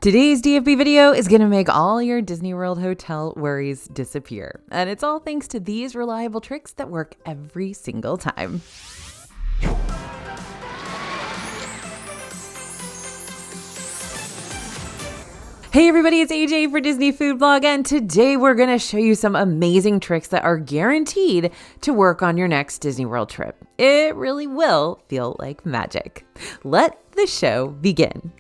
Today's DFB video is going to make all your Disney World hotel worries disappear. And it's all thanks to these reliable tricks that work every single time. Hey everybody, it's AJ for Disney Food Blog, and today we're going to show you some amazing tricks that are guaranteed to work on your next Disney World trip. It really will feel like magic. Let the show begin.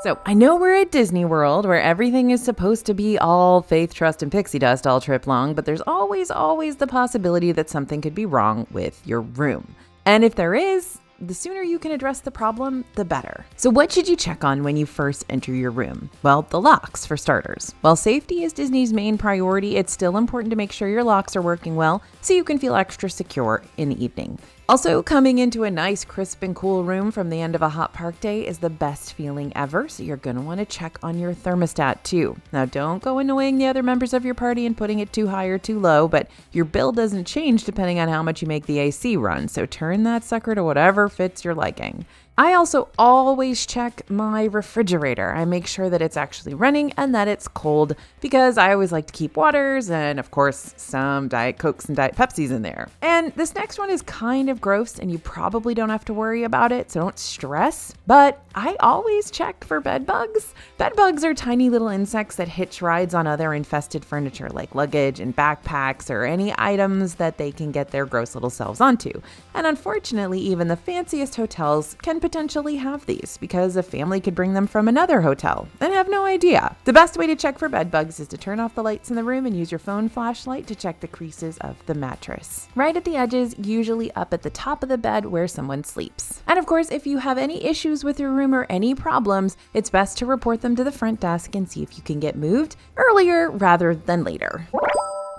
So I know we're at Disney World where everything is supposed to be all faith, trust, and pixie dust all trip long, but there's always the possibility that something could be wrong with your room. And if there is, the sooner you can address the problem, the better. So what should you check on when you first enter your room? Well, the locks for starters. While safety is Disney's main priority, it's still important to make sure your locks are working well so you can feel extra secure in the evening. Also, coming into a nice, crisp and cool room from the end of a hot park day is the best feeling ever, so you're going to want to check on your thermostat too. Now, don't go annoying the other members of your party and putting it too high or too low, but your bill doesn't change depending on how much you make the AC run, so turn that sucker to whatever fits your liking. I also always check my refrigerator. I make sure that it's actually running and that it's cold because I always like to keep waters and, of course, some Diet Cokes and Diet Pepsis in there. And this next one is kind of gross and you probably don't have to worry about it, so don't stress. But I always check for bed bugs. Bed bugs are tiny little insects that hitch rides on other infested furniture like luggage and backpacks or any items that they can get their gross little selves onto. And unfortunately, even the fanciest hotels can potentially have these because a family could bring them from another hotel and have no idea. The best way to check for bed bugs is to turn off the lights in the room and use your phone flashlight to check the creases of the mattress. Right at the edges, usually up at the top of the bed where someone sleeps. And of course, if you have any issues with your room or any problems, it's best to report them to the front desk and see if you can get moved earlier rather than later.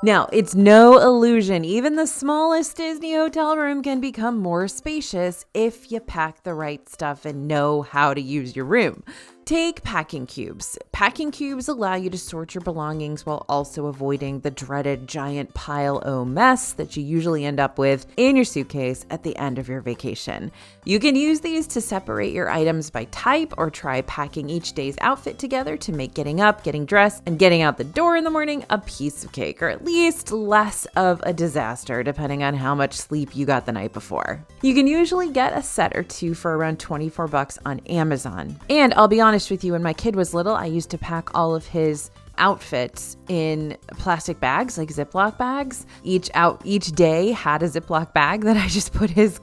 Now, it's no illusion, even the smallest Disney hotel room can become more spacious if you pack the right stuff and know how to use your room. Take packing cubes. Packing cubes allow you to sort your belongings while also avoiding the dreaded giant pile-o mess that you usually end up with in your suitcase at the end of your vacation. You can use these to separate your items by type or try packing each day's outfit together to make getting up, getting dressed, and getting out the door in the morning a piece of cake, or at least less of a disaster depending on how much sleep you got the night before. You can usually get a set or two for around $24 on Amazon. And I'll be honest with you, when my kid was little, I used to pack all of his outfits in plastic bags, like Ziploc bags. Each day had a Ziploc bag that I just put his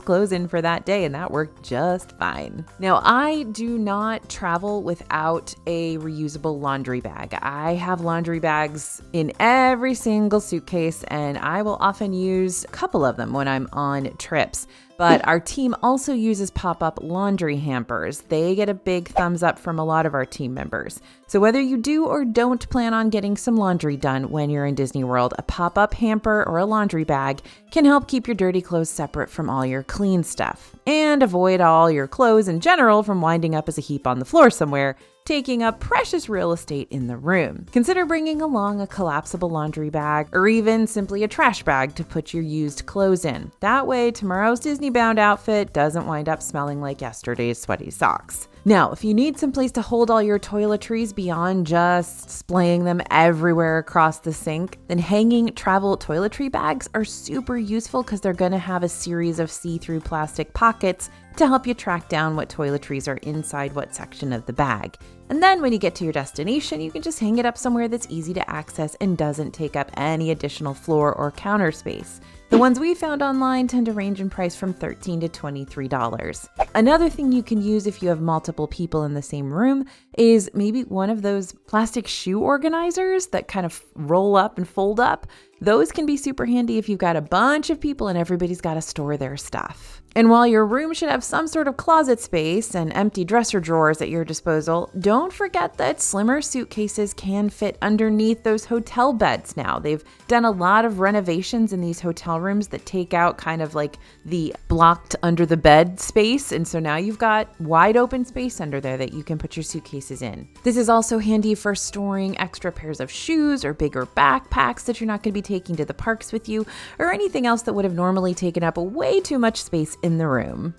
clothes in for that day, and that worked just fine. Now, I do not travel without a reusable laundry bag. I have laundry bags in every single suitcase, and I will often use a couple of them when I'm on trips. But our team also uses pop-up laundry hampers. They get a big thumbs up from a lot of our team members. So whether you do or don't plan on getting some laundry done when you're in Disney World, a pop-up hamper or a laundry bag can help keep your dirty clothes separate from all your clean stuff and avoid all your clothes in general from winding up as a heap on the floor somewhere, taking up precious real estate in the room. Consider bringing along a collapsible laundry bag or even simply a trash bag to put your used clothes in. That way, tomorrow's Disney-bound outfit doesn't wind up smelling like yesterday's sweaty socks. Now, if you need some place to hold all your toiletries beyond just splaying them everywhere across the sink, then hanging travel toiletry bags are super useful because they're going to have a series of see-through plastic pockets to help you track down what toiletries are inside what section of the bag. And then when you get to your destination, you can just hang it up somewhere that's easy to access and doesn't take up any additional floor or counter space. The ones we found online tend to range in price from $13 to $23. Another thing you can use if you have multiple people in the same room is maybe one of those plastic shoe organizers that kind of roll up and fold up. Those can be super handy if you've got a bunch of people and everybody's got to store their stuff. And while your room should have some sort of closet space and empty dresser drawers at your disposal, don't forget that slimmer suitcases can fit underneath those hotel beds now. They've done a lot of renovations in these hotel rooms that take out kind of like the blocked under the bed space. And so now you've got wide open space under there that you can put your suitcases in. This is also handy for storing extra pairs of shoes or bigger backpacks that you're not going to be taking to the parks with you, or anything else that would have normally taken up way too much space in the room.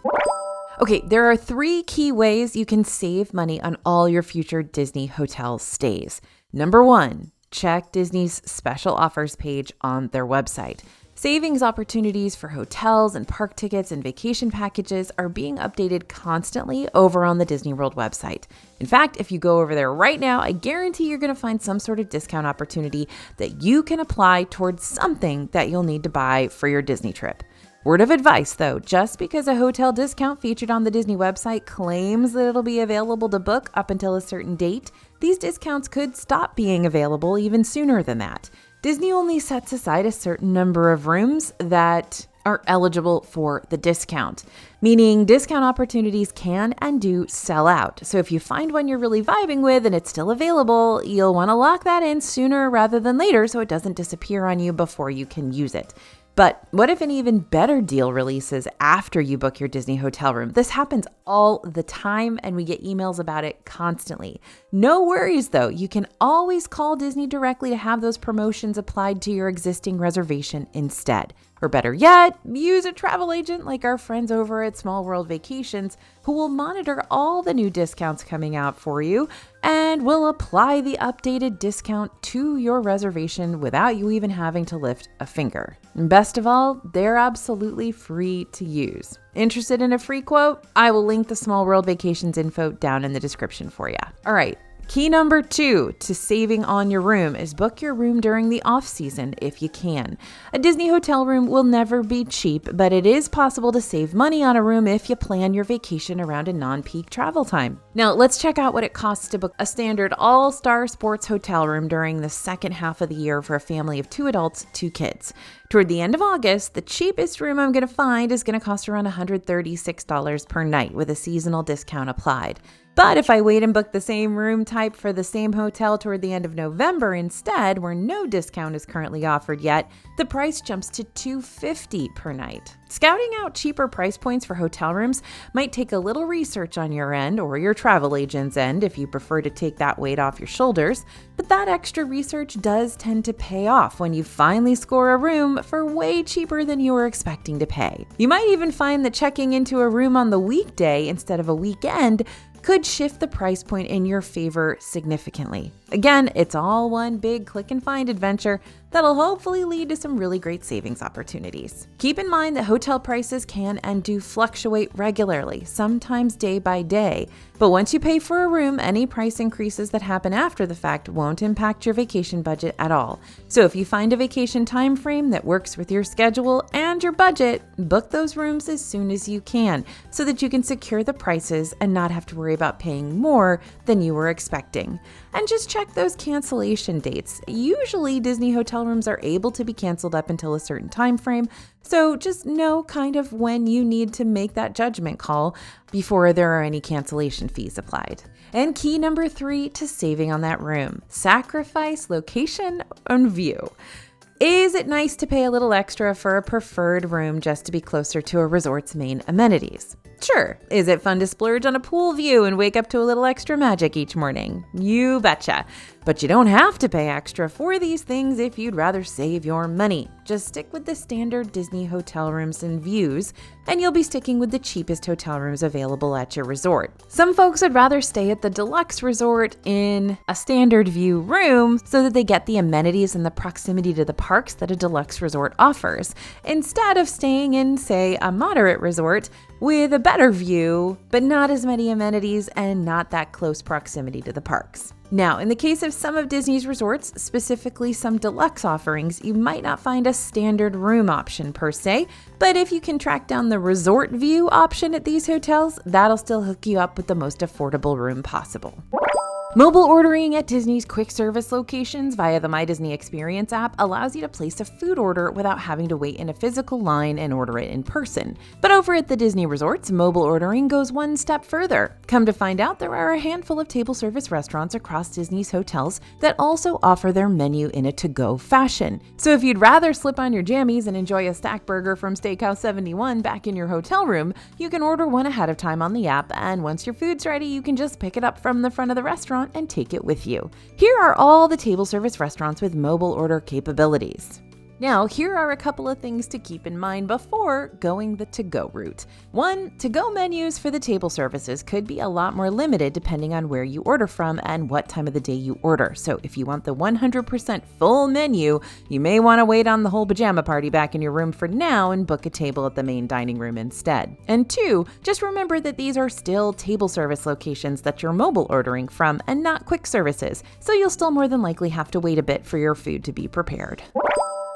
Okay, there are 3 key ways you can save money on all your future Disney hotel stays. Number 1, check Disney's special offers page on their website. Savings opportunities for hotels and park tickets and vacation packages are being updated constantly over on the Disney World website. In fact, if you go over there right now, I guarantee you're going to find some sort of discount opportunity that you can apply towards something that you'll need to buy for your Disney trip. Word of advice, though, just because a hotel discount featured on the Disney website claims that it'll be available to book up until a certain date, these discounts could stop being available even sooner than that. Disney only sets aside a certain number of rooms that are eligible for the discount, meaning discount opportunities can and do sell out. So if you find one you're really vibing with and it's still available, you'll want to lock that in sooner rather than later so it doesn't disappear on you before you can use it. But what if an even better deal releases after you book your Disney hotel room? This happens all the time and we get emails about it constantly. No worries though, you can always call Disney directly to have those promotions applied to your existing reservation instead. Or better yet, use a travel agent like our friends over at Small World Vacations who will monitor all the new discounts coming out for you and will apply the updated discount to your reservation without you even having to lift a finger. And best of all, they're absolutely free to use. Interested in a free quote? I will link the Small World Vacations info down in the description for you. All right. Key number 2 to saving on your room is book your room during the off season if you can. A Disney hotel room will never be cheap, but it is possible to save money on a room if you plan your vacation around a non-peak travel time. Now, let's check out what it costs to book a standard all-star sports hotel room during the second half of the year for a family of 2 adults, 2 kids. Toward the end of August, the cheapest room I'm going to find is going to cost around $136 per night with a seasonal discount applied. But if I wait and book the same room type for the same hotel toward the end of November instead, where no discount is currently offered yet, the price jumps to $250 per night. Scouting out cheaper price points for hotel rooms might take a little research on your end or your travel agent's end if you prefer to take that weight off your shoulders, but that extra research does tend to pay off when you finally score a room for way cheaper than you were expecting to pay. You might even find that checking into a room on the weekday instead of a weekend could shift the price point in your favor significantly. Again, it's all one big click and find adventure that'll hopefully lead to some really great savings opportunities. Keep in mind that hotel prices can and do fluctuate regularly, sometimes day by day. But once you pay for a room, any price increases that happen after the fact won't impact your vacation budget at all. So if you find a vacation time frame that works with your schedule and your budget, book those rooms as soon as you can so that you can secure the prices and not have to worry about paying more than you were expecting. And just check those cancellation dates. Usually Disney hotel rooms are able to be canceled up until a certain time frame, so just know kind of when you need to make that judgment call before there are any cancellation fees applied. And key number 3 to saving on that room: sacrifice location and view. Is it nice to pay a little extra for a preferred room just to be closer to a resort's main amenities? Sure. Is it fun to splurge on a pool view and wake up to a little extra magic each morning? You betcha. But you don't have to pay extra for these things if you'd rather save your money. Just stick with the standard Disney hotel rooms and views, and you'll be sticking with the cheapest hotel rooms available at your resort. Some folks would rather stay at the deluxe resort in a standard view room so that they get the amenities and the proximity to the parks that a deluxe resort offers, instead of staying in, say, a moderate resort with a better view, but not as many amenities and not that close proximity to the parks. Now, in the case of some of Disney's resorts, specifically some deluxe offerings, you might not find a standard room option per se, but if you can track down the resort view option at these hotels, that'll still hook you up with the most affordable room possible. Mobile ordering at Disney's quick service locations via the My Disney Experience app allows you to place a food order without having to wait in a physical line and order it in person. But over at the Disney resorts, mobile ordering goes one step further. Come to find out, there are a handful of table service restaurants across Disney's hotels that also offer their menu in a to-go fashion. So if you'd rather slip on your jammies and enjoy a stack burger from Steakhouse 71 back in your hotel room, you can order one ahead of time on the app, and once your food's ready, you can just pick it up from the front of the restaurant and take it with you. Here are all the table service restaurants with mobile order capabilities: Now, here are a couple of things to keep in mind before going the to-go route. 1, to-go menus for the table services could be a lot more limited depending on where you order from and what time of the day you order. So if you want the 100% full menu, you may want to wait on the whole pajama party back in your room for now and book a table at the main dining room instead. And 2, just remember that these are still table service locations that you're mobile ordering from and not quick services, so you'll still more than likely have to wait a bit for your food to be prepared.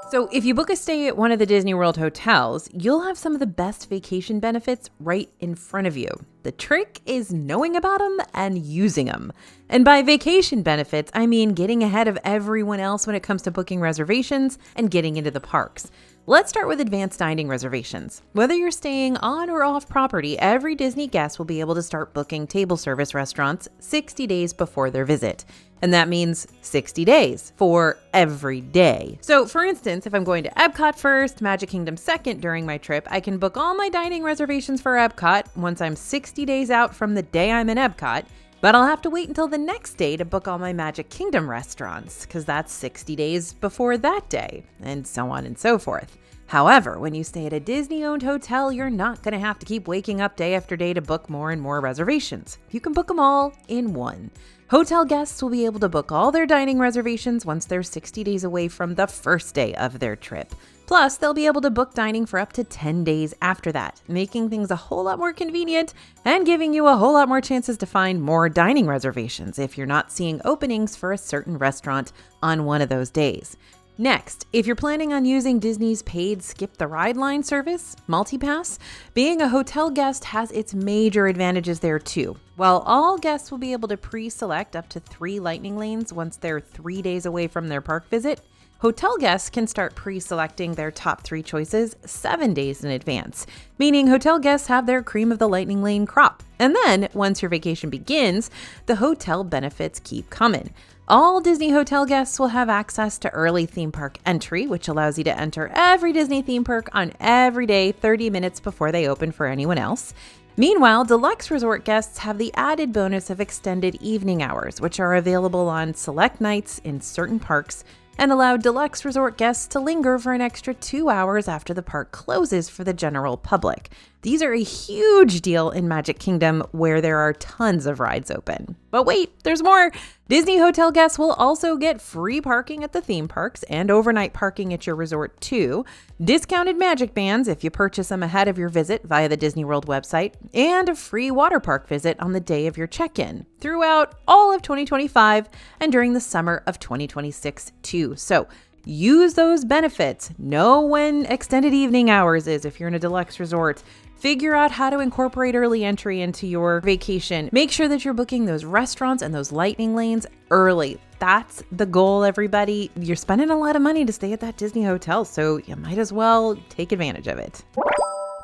So if you book a stay at one of the Disney World hotels, you'll have some of the best vacation benefits right in front of you. The trick is knowing about them and using them. And by vacation benefits, I mean getting ahead of everyone else when it comes to booking reservations and getting into the parks. Let's start with advanced dining reservations. Whether you're staying on or off property, every Disney guest will be able to start booking table service restaurants 60 days before their visit. And that means 60 days for every day. So for instance, if I'm going to Epcot first, Magic Kingdom second during my trip, I can book all my dining reservations for Epcot once I'm 60 days out from the day I'm in Epcot. But I'll have to wait until the next day to book all my Magic Kingdom restaurants, because that's 60 days before that day, and so on and so forth. However, when you stay at a Disney-owned hotel, you're not going to have to keep waking up day after day to book more and more reservations. You can book them all in one. Hotel guests will be able to book all their dining reservations once they're 60 days away from the first day of their trip. Plus, they'll be able to book dining for up to 10 days after that, making things a whole lot more convenient and giving you a whole lot more chances to find more dining reservations if you're not seeing openings for a certain restaurant on one of those days. Next, if you're planning on using Disney's paid Skip the Ride line service, MultiPass, being a hotel guest has its major advantages there too. While all guests will be able to pre-select up to 3 lightning lanes once they're 3 days away from their park visit, hotel guests can start pre-selecting their top 3 choices 7 days in advance, meaning hotel guests have their cream of the lightning lane crop. And then, once your vacation begins, the hotel benefits keep coming. All Disney hotel guests will have access to early theme park entry, which allows you to enter every Disney theme park on every day 30 minutes before they open for anyone else. Meanwhile, deluxe resort guests have the added bonus of extended evening hours, which are available on select nights in certain parks and allow deluxe resort guests to linger for an extra 2 hours after the park closes for the general public. These are a huge deal in Magic Kingdom, where there are tons of rides open. But wait, there's more! Disney hotel guests will also get free parking at the theme parks and overnight parking at your resort too, discounted Magic Bands if you purchase them ahead of your visit via the Disney World website, and a free water park visit on the day of your check-in throughout all of 2025 and during the summer of 2026 too. So use those benefits. Know when extended evening hours is if you're in a deluxe resort. Figure out how to incorporate early entry into your vacation. Make sure that you're booking those restaurants and those lightning lanes early. That's the goal, everybody. You're spending a lot of money to stay at that Disney hotel, so you might as well take advantage of it.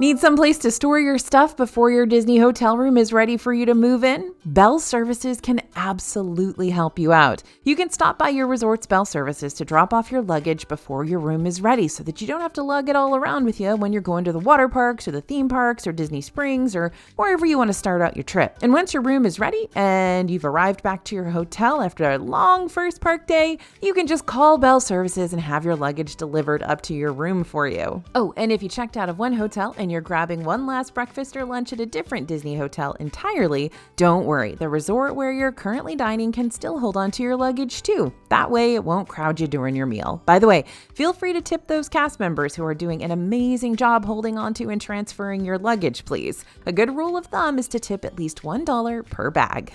Need someplace to store your stuff before your Disney hotel room is ready for you to move in? Bell Services can absolutely help you out. You can stop by your resort's Bell Services to drop off your luggage before your room is ready so that you don't have to lug it all around with you when you're going to the water parks or the theme parks or Disney Springs or wherever you want to start out your trip. And once your room is ready and you've arrived back to your hotel after a long first park day, you can just call Bell Services and have your luggage delivered up to your room for you. Oh, and if you checked out of one hotel and you're grabbing one last breakfast or lunch at a different Disney hotel entirely, don't worry. The resort where you're currently dining can still hold on to your luggage too. That way it won't crowd you during your meal. By the way, feel free to tip those cast members who are doing an amazing job holding onto and transferring your luggage, please. A good rule of thumb is to tip at least $1 per bag.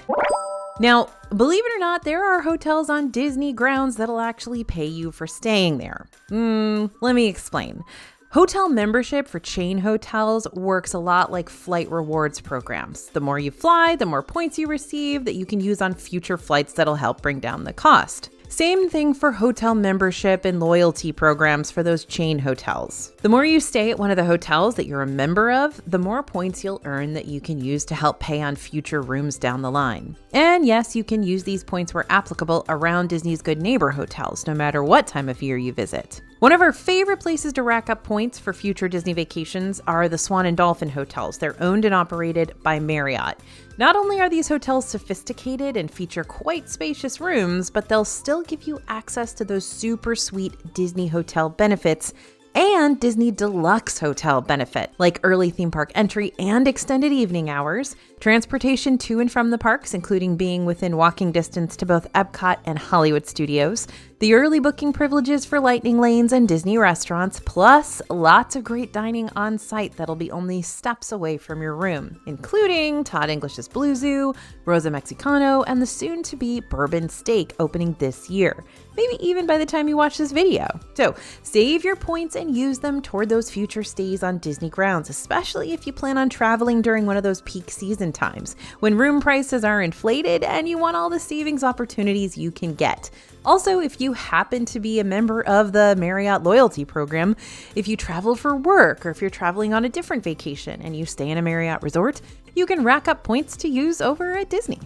Now, believe it or not, there are hotels on Disney grounds that'll actually pay you for staying there. Let me explain. Hotel membership for chain hotels works a lot like flight rewards programs. The more you fly, the more points you receive that you can use on future flights that'll help bring down the cost. Same thing for hotel membership and loyalty programs for those chain hotels. The more you stay at one of the hotels that you're a member of, the more points you'll earn that you can use to help pay on future rooms down the line. And yes, you can use these points where applicable around Disney's Good Neighbor hotels, no matter what time of year you visit. One of our favorite places to rack up points for future Disney vacations are the Swan and Dolphin hotels. They're owned and operated by Marriott. Not only are these hotels sophisticated and feature quite spacious rooms, but they'll still give you access to those super sweet Disney hotel benefits and Disney Deluxe Hotel benefit, like early theme park entry and extended evening hours, transportation to and from the parks, including being within walking distance to both Epcot and Hollywood Studios, the early booking privileges for Lightning Lanes and Disney restaurants, plus lots of great dining on site that'll be only steps away from your room, including Todd English's Blue Zoo, Rosa Mexicano, and the soon-to-be Bourbon Steak opening this year, maybe even by the time you watch this video. So save your points and use them toward those future stays on Disney grounds, especially if you plan on traveling during one of those peak season times, when room prices are inflated and you want all the savings opportunities you can get. Also, if you happen to be a member of the Marriott loyalty program, if you travel for work or if you're traveling on a different vacation and you stay in a Marriott resort, you can rack up points to use over at Disney.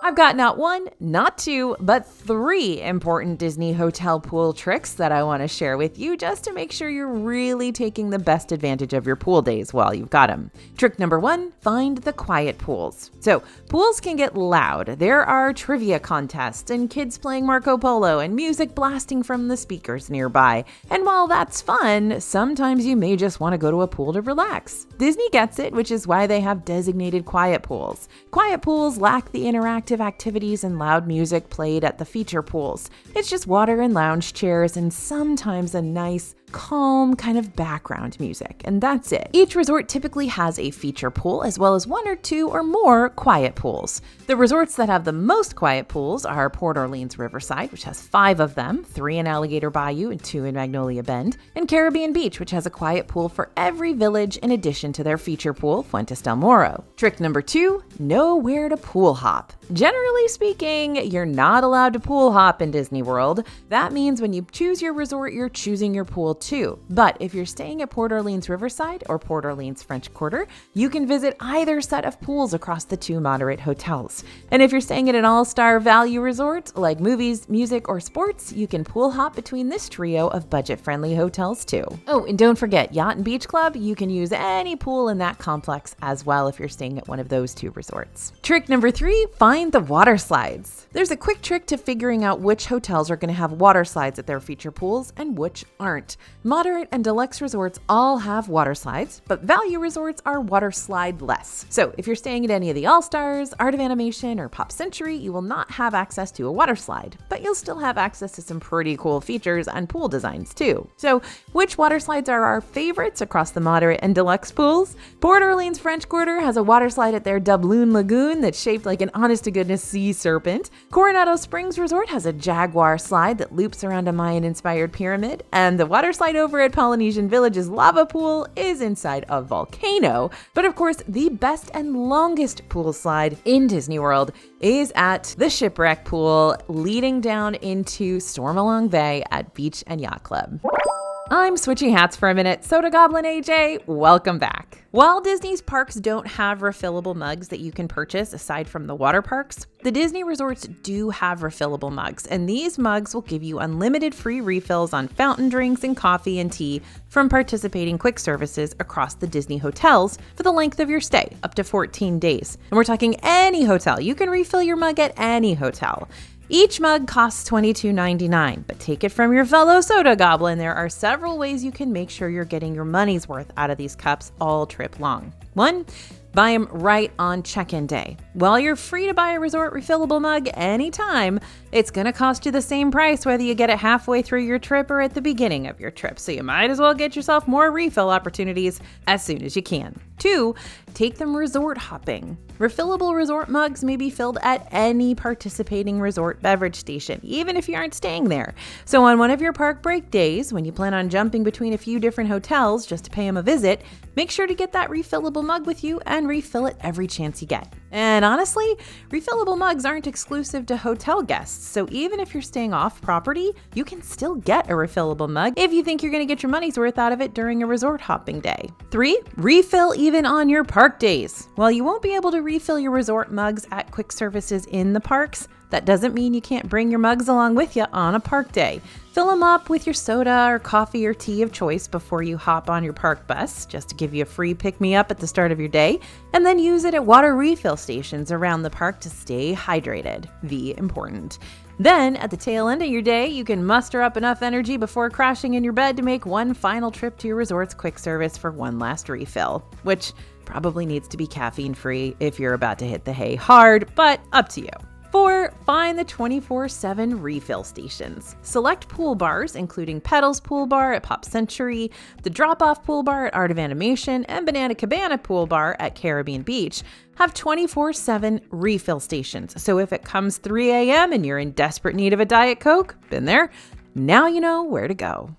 I've got not one, not two, but three important Disney hotel pool tricks that I want to share with you just to make sure you're really taking the best advantage of your pool days while you've got them. Trick number one, find the quiet pools. So pools can get loud. There are trivia contests and kids playing Marco Polo and music blasting from the speakers nearby. And while that's fun, sometimes you may just want to go to a pool to relax. Disney gets it, which is why they have designated quiet pools. Quiet pools lack the interactive activities and loud music played at the feature pools. It's just water and lounge chairs and sometimes a nice, calm kind of background music, and that's it. Each resort typically has a feature pool as well as one or two or more quiet pools. The resorts that have the most quiet pools are Port Orleans Riverside, which has 5 of them, 3 in Alligator Bayou and 2 in Magnolia Bend, and Caribbean Beach, which has a quiet pool for every village in addition to their feature pool, Fuentes del Moro. Trick number 2, know where to pool hop. Generally speaking, you're not allowed to pool hop in Disney World. That means when you choose your resort, you're choosing your pool too. But if you're staying at Port Orleans Riverside or Port Orleans French Quarter, you can visit either set of pools across the 2 moderate hotels. And if you're staying at an all-star value resort like movies, music, or sports, you can pool hop between this trio of budget-friendly hotels too. Oh, and don't forget, Yacht and Beach Club, you can use any pool in that complex as well if you're staying at one of those 2 resorts. Trick number 3, find the water slides. There's a quick trick to figuring out which hotels are going to have water slides at their feature pools and which aren't. Moderate and deluxe resorts all have water slides, but value resorts are water slide less. So if you're staying at any of the All-Stars, Art of Animation, or Pop Century, you will not have access to a water slide, but you'll still have access to some pretty cool features and pool designs too. So which water slides are our favorites across the moderate and deluxe pools? Port Orleans French Quarter has a water slide at their Doubloon Lagoon that's shaped like an honest-to-goodness sea serpent. Coronado Springs Resort has a Jaguar slide that loops around a Mayan-inspired pyramid, and the water slide over at Polynesian Village's lava pool is inside a volcano. But of course, the best and longest pool slide in Disney World is at the Shipwreck Pool leading down into Stormalong Bay at Beach and Yacht Club. I'm switching hats for a minute. Soda Goblin AJ, welcome back. While Disney's parks don't have refillable mugs that you can purchase aside from the water parks, the Disney resorts do have refillable mugs, and these mugs will give you unlimited free refills on fountain drinks and coffee and tea from participating quick services across the Disney hotels for the length of your stay, up to 14 days. And we're talking any hotel. You can refill your mug at any hotel. Each mug costs $22.99, but take it from your fellow soda goblin. There are several ways you can make sure you're getting your money's worth out of these cups all trip long. 1, buy them right on check-in day. While you're free to buy a resort refillable mug anytime, it's going to cost you the same price whether you get it halfway through your trip or at the beginning of your trip, so you might as well get yourself more refill opportunities as soon as you can. 2, take them resort hopping. Refillable resort mugs may be filled at any participating resort beverage station, even if you aren't staying there. So on one of your park break days, when you plan on jumping between a few different hotels just to pay them a visit, make sure to get that refillable mug with you and refill it every chance you get. And honestly, refillable mugs aren't exclusive to hotel guests, so even if you're staying off property, you can still get a refillable mug if you think you're going to get your money's worth out of it during a resort hopping day. 3, refill even on your park days. While you won't be able to refill your resort mugs at quick services in the parks, That doesn't mean you can't bring your mugs along with you on a park day. Fill them up with your soda or coffee or tea of choice before you hop on your park bus, just to give you a free pick-me-up at the start of your day, and then use it at water refill stations around the park to stay hydrated. Important. Then, at the tail end of your day, you can muster up enough energy before crashing in your bed to make one final trip to your resort's quick service for one last refill, which probably needs to be caffeine-free if you're about to hit the hay hard, but up to you. 4. Find the 24/7 refill stations. Select pool bars, including Pedals Pool Bar at Pop Century, the Drop-Off Pool Bar at Art of Animation, and Banana Cabana Pool Bar at Caribbean Beach, have 24/7 refill stations. So if it comes 3 a.m. and you're in desperate need of a Diet Coke, been there, now you know where to go.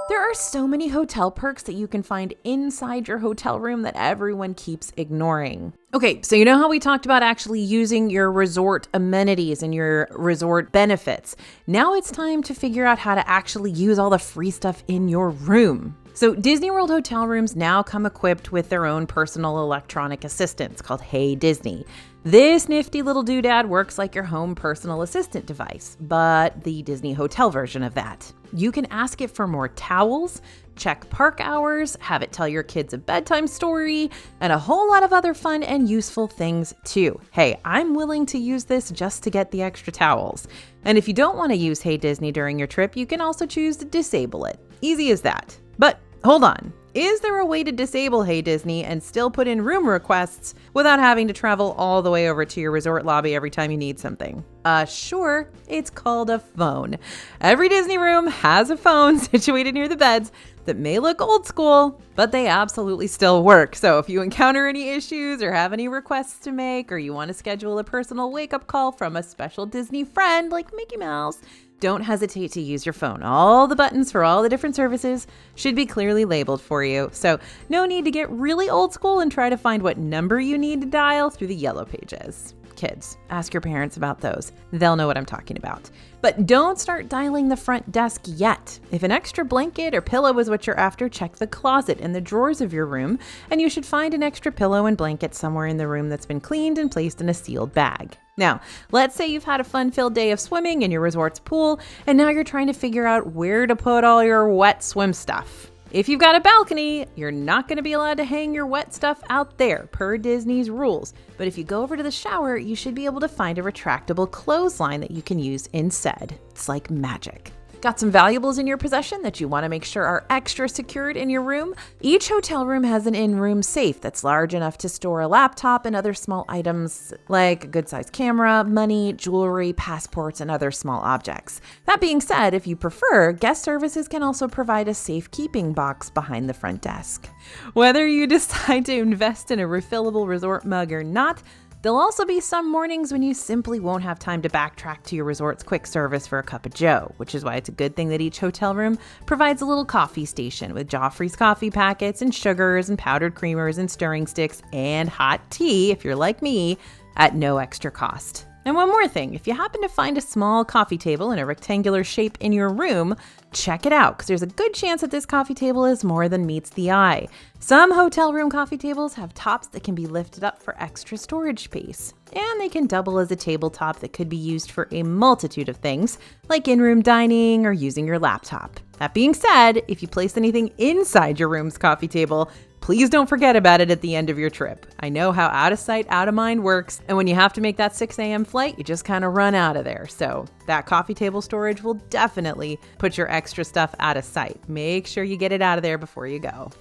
There are so many hotel perks that you can find inside your hotel room that everyone keeps ignoring. Okay, so you know how we talked about actually using your resort amenities and your resort benefits? Now it's time to figure out how to actually use all the free stuff in your room. So Disney World hotel rooms now come equipped with their own personal electronic assistants called Hey Disney. This nifty little doodad works like your home personal assistant device, but the Disney hotel version of that. You can ask it for more towels, check park hours, have it tell your kids a bedtime story, and a whole lot of other fun and useful things too. Hey, I'm willing to use this just to get the extra towels. And if you don't want to use Hey Disney during your trip, you can also choose to disable it. Easy as that. But hold on. Is there a way to disable Hey Disney and still put in room requests without having to travel all the way over to your resort lobby every time you need something? Sure, it's called a phone. Every Disney room has a phone situated near the beds that may look old school, but they absolutely still work. So if you encounter any issues or have any requests to make, or you want to schedule a personal wake-up call from a special Disney friend like Mickey Mouse, don't hesitate to use your phone. All the buttons for all the different services should be clearly labeled for you. So no need to get really old school and try to find what number you need to dial through the yellow pages. Kids, ask your parents about those. They'll know what I'm talking about. But don't start dialing the front desk yet. If an extra blanket or pillow is what you're after, check the closet and the drawers of your room, and you should find an extra pillow and blanket somewhere in the room that's been cleaned and placed in a sealed bag. Now, let's say you've had a fun-filled day of swimming in your resort's pool, and now you're trying to figure out where to put all your wet swim stuff. If you've got a balcony, you're not going to be allowed to hang your wet stuff out there, per Disney's rules. But if you go over to the shower, you should be able to find a retractable clothesline that you can use instead. It's like magic. Got some valuables in your possession that you want to make sure are extra secured in your room? Each hotel room has an in-room safe that's large enough to store a laptop and other small items like a good-sized camera, money, jewelry, passports, and other small objects. That being said, if you prefer, guest services can also provide a safekeeping box behind the front desk. Whether you decide to invest in a refillable resort mug or not, there'll also be some mornings when you simply won't have time to backtrack to your resort's quick service for a cup of joe, which is why it's a good thing that each hotel room provides a little coffee station with Joffrey's coffee packets and sugars and powdered creamers and stirring sticks and hot tea, if you're like me, at no extra cost. And one more thing, if you happen to find a small coffee table in a rectangular shape in your room, check it out, because there's a good chance that this coffee table is more than meets the eye. Some hotel room coffee tables have tops that can be lifted up for extra storage space, and they can double as a tabletop that could be used for a multitude of things, like in-room dining or using your laptop. That being said, if you place anything inside your room's coffee table, please don't forget about it at the end of your trip. I know how out of sight, out of mind works, and when you have to make that 6 a.m. flight, you just kind of run out of there. So that coffee table storage will definitely put your extra stuff out of sight. Make sure you get it out of there before you go.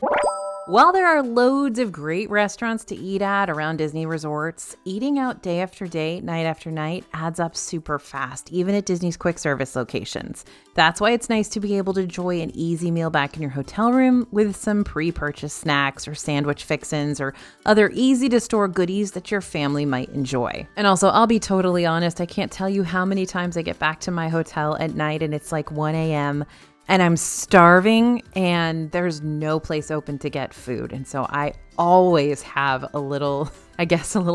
While there are loads of great restaurants to eat at around Disney resorts, eating out day after day, night after night adds up super fast, even at Disney's quick service locations. That's why it's nice to be able to enjoy an easy meal back in your hotel room with some pre-purchased snacks or sandwich fixins or other easy to store goodies that your family might enjoy. And also, I'll be totally honest, I can't tell you how many times I get back to my hotel at night and it's like 1 a.m. and I'm starving and there's no place open to get food. And so I always have a little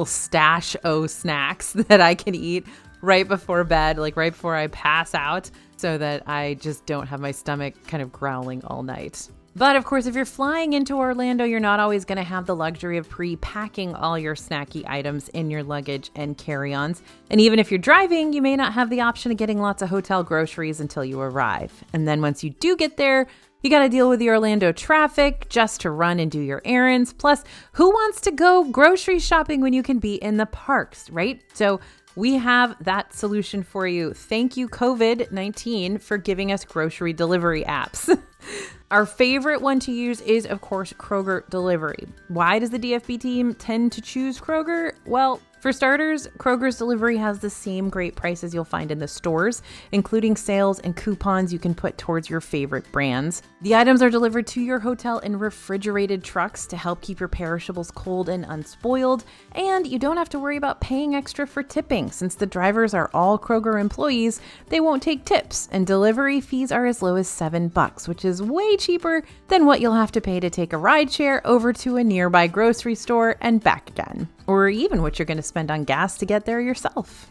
stash of snacks that I can eat right before bed, like right before I pass out, so that I just don't have my stomach kind of growling all night. But of course, if you're flying into Orlando, you're not always going to have the luxury of pre-packing all your snacky items in your luggage and carry-ons. And even if you're driving, you may not have the option of getting lots of hotel groceries until you arrive. And then once you do get there, you got to deal with the Orlando traffic just to run and do your errands. Plus, who wants to go grocery shopping when you can be in the parks, right? So we have that solution for you. Thank you, COVID-19, for giving us grocery delivery apps. Our favorite one to use is, of course, Kroger Delivery. Why does the DFB team tend to choose Kroger? Well, for starters, Kroger's delivery has the same great prices you'll find in the stores, including sales and coupons you can put towards your favorite brands. The items are delivered to your hotel in refrigerated trucks to help keep your perishables cold and unspoiled, and you don't have to worry about paying extra for tipping. Since the drivers are all Kroger employees, they won't take tips, and delivery fees are as low as $7, which is way cheaper than what you'll have to pay to take a rideshare over to a nearby grocery store and back again, or even what you're going to spend on gas to get there yourself.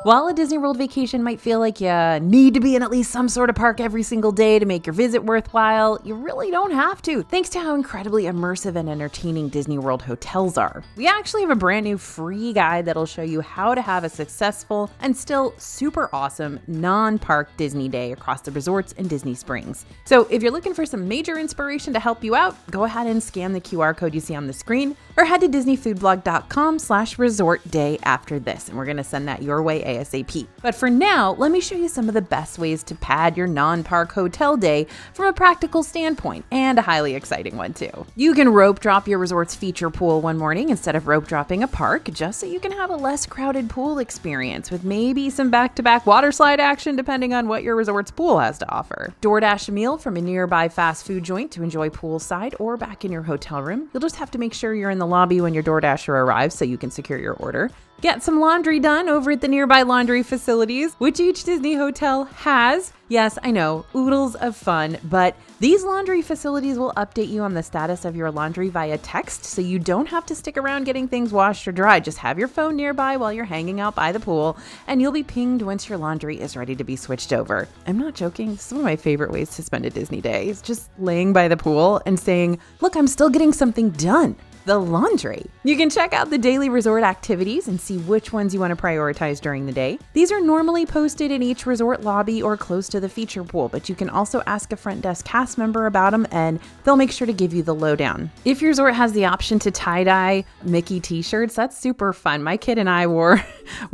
While a Disney World vacation might feel like you need to be in at least some sort of park every single day to make your visit worthwhile, you really don't have to, thanks to how incredibly immersive and entertaining Disney World hotels are. We actually have a brand new free guide that'll show you how to have a successful and still super awesome non-park Disney day across the resorts in Disney Springs. So if you're looking for some major inspiration to help you out, go ahead and scan the QR code you see on the screen or head to disneyfoodblog.com/resort-day after this, and we're going to send that your way ASAP. But for now, let me show you some of the best ways to pad your non-park hotel day from a practical standpoint, and a highly exciting one too. You can rope drop your resort's feature pool one morning instead of rope dropping a park, just so you can have a less crowded pool experience with maybe some back-to-back water slide action depending on what your resort's pool has to offer. DoorDash a meal from a nearby fast food joint to enjoy poolside or back in your hotel room. You'll just have to make sure you're in the lobby when your DoorDasher arrives so you can secure your order. Get some laundry done over at the nearby laundry facilities, which each Disney hotel has. Yes, I know, oodles of fun, but these laundry facilities will update you on the status of your laundry via text, so you don't have to stick around getting things washed or dried. Just have your phone nearby while you're hanging out by the pool, and you'll be pinged once your laundry is ready to be switched over. I'm not joking. This is one of my favorite ways to spend a Disney day. It's just laying by the pool and saying, look, I'm still getting something done. The laundry. You can check out the daily resort activities and see which ones you want to prioritize during the day. These are normally posted in each resort lobby or close to the feature pool, but you can also ask a front desk cast member about them and they'll make sure to give you the lowdown. If your resort has the option to tie-dye Mickey t-shirts, that's super fun. My kid and I wore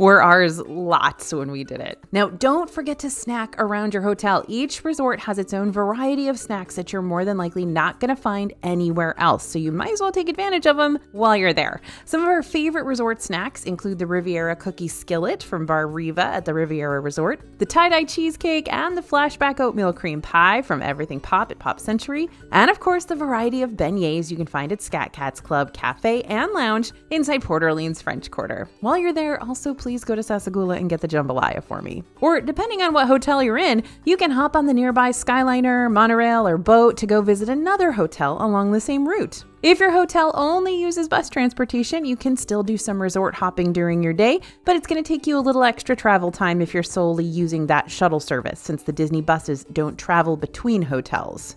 ours lots when we did it. Now, don't forget to snack around your hotel. Each resort has its own variety of snacks that you're more than likely not going to find anywhere else, so you might as well take advantage of them while you're there. Some of our favorite resort snacks include the Riviera Cookie Skillet from Bar Riva at the Riviera Resort, the tie-dye cheesecake, and the flashback oatmeal cream pie from Everything Pop at Pop Century, and of course the variety of beignets you can find at Scat Cats Club Cafe and Lounge inside Port Orleans French Quarter. While you're there, also please go to Sasagula and get the jambalaya for me. Or depending on what hotel you're in, you can hop on the nearby Skyliner, monorail, or boat to go visit another hotel along the same route. If your hotel only uses bus transportation, you can still do some resort hopping during your day, but it's going to take you a little extra travel time if you're solely using that shuttle service, since the Disney buses don't travel between hotels.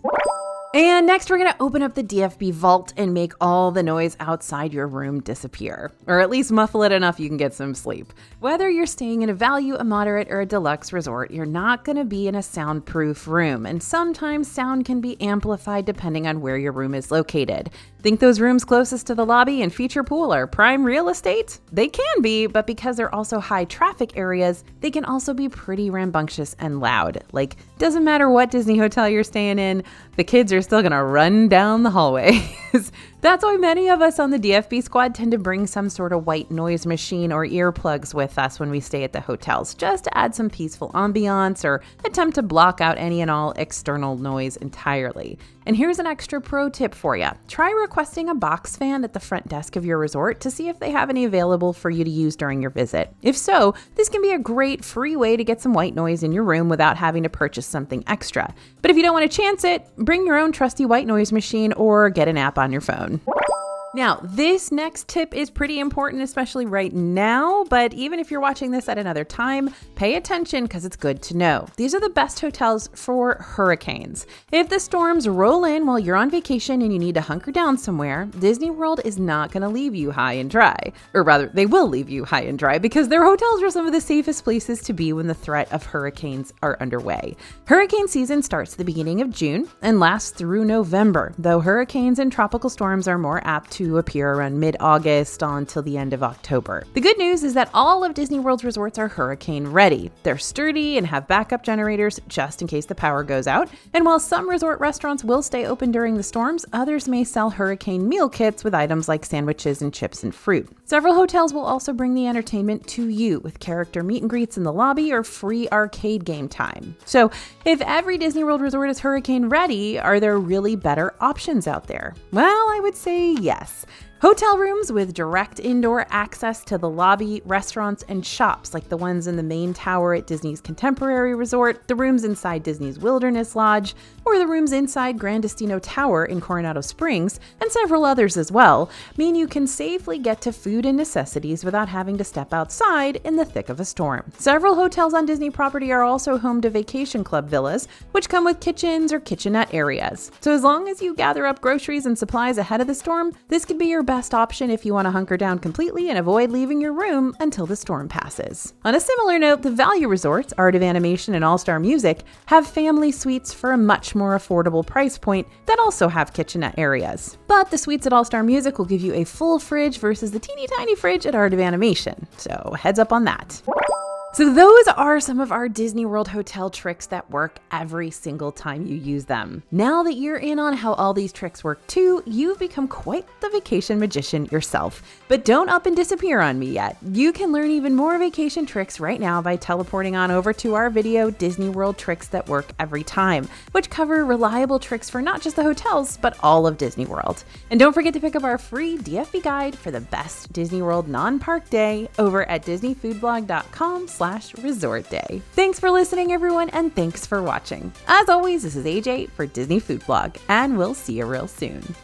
And next, we're going to open up the DFB vault and make all the noise outside your room disappear, or at least muffle it enough you can get some sleep. Whether you're staying in a value, a moderate, or a deluxe resort, you're not going to be in a soundproof room, and sometimes sound can be amplified depending on where your room is located. Think those rooms closest to the lobby and feature pool are prime real estate? They can be, but because they're also high traffic areas, they can also be pretty rambunctious and loud. Like, doesn't matter what Disney hotel you're staying in, the kids are still gonna run down the hallways. That's why many of us on the DFB squad tend to bring some sort of white noise machine or earplugs with us when we stay at the hotels, just to add some peaceful ambiance or attempt to block out any and all external noise entirely. And here's an extra pro tip for you. Try requesting a box fan at the front desk of your resort to see if they have any available for you to use during your visit. If so, this can be a great free way to get some white noise in your room without having to purchase something extra. But if you don't want to chance it, bring your own trusty white noise machine or get an app on your phone. Now, this next tip is pretty important, especially right now, but even if you're watching this at another time, pay attention because it's good to know. These are the best hotels for hurricanes. If the storms roll in while you're on vacation and you need to hunker down somewhere, Disney World is not going to leave you high and dry. Or rather, they will leave you high and dry because their hotels are some of the safest places to be when the threat of hurricanes are underway. Hurricane season starts at the beginning of June and lasts through November, though hurricanes and tropical storms are more apt to appear around mid-August until the end of October. The good news is that all of Disney World's resorts are hurricane ready. They're sturdy and have backup generators just in case the power goes out. And while some resort restaurants will stay open during the storms, others may sell hurricane meal kits with items like sandwiches and chips and fruit. Several hotels will also bring the entertainment to you with character meet and greets in the lobby or free arcade game time. So if every Disney World resort is hurricane ready, are there really better options out there? Well, I would say yes. Hotel rooms with direct indoor access to the lobby, restaurants, and shops like the ones in the main tower at Disney's Contemporary Resort, the rooms inside Disney's Wilderness Lodge, or the rooms inside Gran Destino Tower in Coronado Springs, and several others as well, mean you can safely get to food and necessities without having to step outside in the thick of a storm. Several hotels on Disney property are also home to vacation club villas, which come with kitchens or kitchenette areas. So as long as you gather up groceries and supplies ahead of the storm, this could be your best option if you want to hunker down completely and avoid leaving your room until the storm passes. On a similar note, the value resorts, Art of Animation and All Star Music, have family suites for a much more affordable price point that also have kitchenette areas. But the suites at All Star Music will give you a full fridge versus the teeny tiny fridge at Art of Animation. So heads up on that. So those are some of our Disney World hotel tricks that work every single time you use them. Now that you're in on how all these tricks work too, you've become quite the vacation magician yourself. But don't up and disappear on me yet. You can learn even more vacation tricks right now by teleporting on over to our video, Disney World Tricks That Work Every Time, which cover reliable tricks for not just the hotels, but all of Disney World. And don't forget to pick up our free DFV guide for the best Disney World non-park day over at disneyfoodblog.com/resort day. Thanks for listening, everyone, and thanks for watching. As always, this is AJ for Disney Food Blog, and we'll see you real soon.